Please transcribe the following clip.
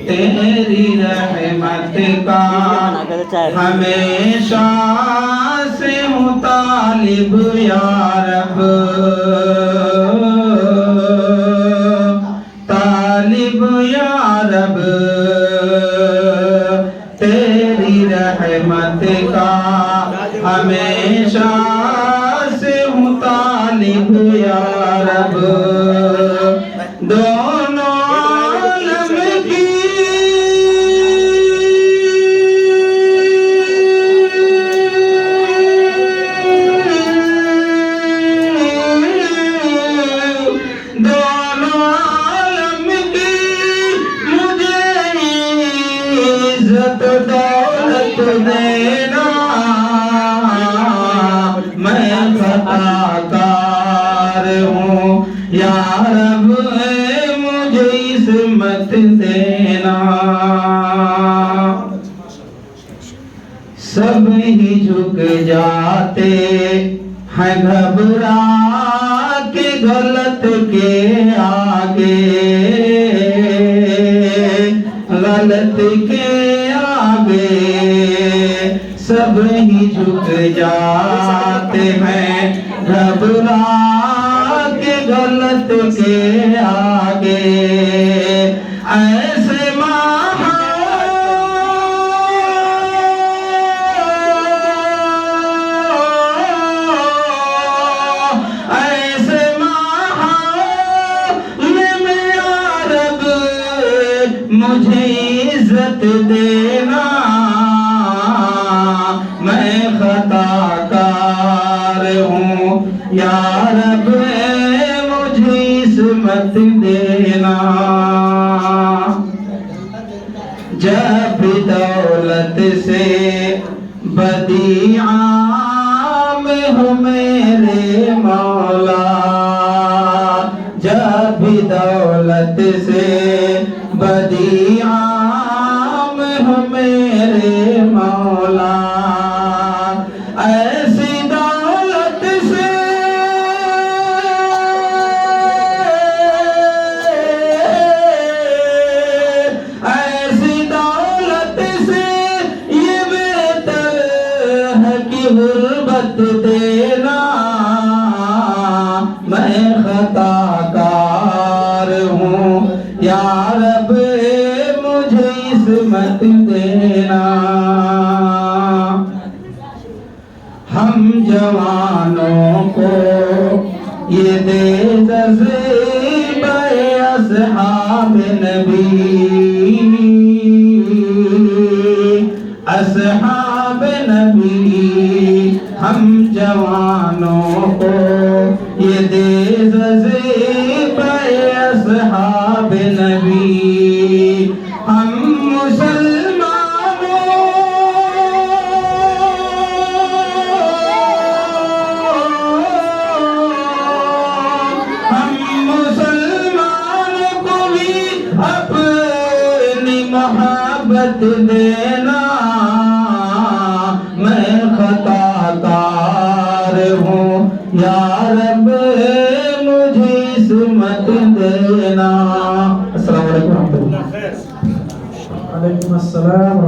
तेरी रहमत का हमेशा से हूँ तालिब या रब, तालिब या रब, तेरी रहमत का हमेशा से हूँ तालिब या रब। दोनों आलम की दोनों आलम की मुझे इज्जत दौलत देना, मैं खताकार हूँ या रब, मुझे इस्मत देना। सब ही झुक जाते हैं घबरा के गलत के आगे, गलत के आगे सब ही झुक जाते हैं घबरा के गलत के आगे। ऐसे मुझे इज्जत देना, मैं खताकार हूँ या रब, मुझे इस्मत देना। जब दौलत से बदीआम हो मेरे मौला, जब दौलत से बदीआम हो मेरे मौला, ऐसी दौलत से ऐसी दौलत से ये बेहतर है कि गुर्बत देना, मैं खताकार हूँ या रब, मुझे इस्मत देना। हम जवानों को ये दे जज़्बे अस्हाब नबी, अस्हाब नबी, हम जवानों को ये दे जज़्बे अस्हाब नबी। हम मुसलमानों को भी अपनी मोहब्बत देना, मैं खताकार हूँ या रब, मुझे इस्मत देना। अस्सलाम वालेकुम। वालेकुम अस्सलाम।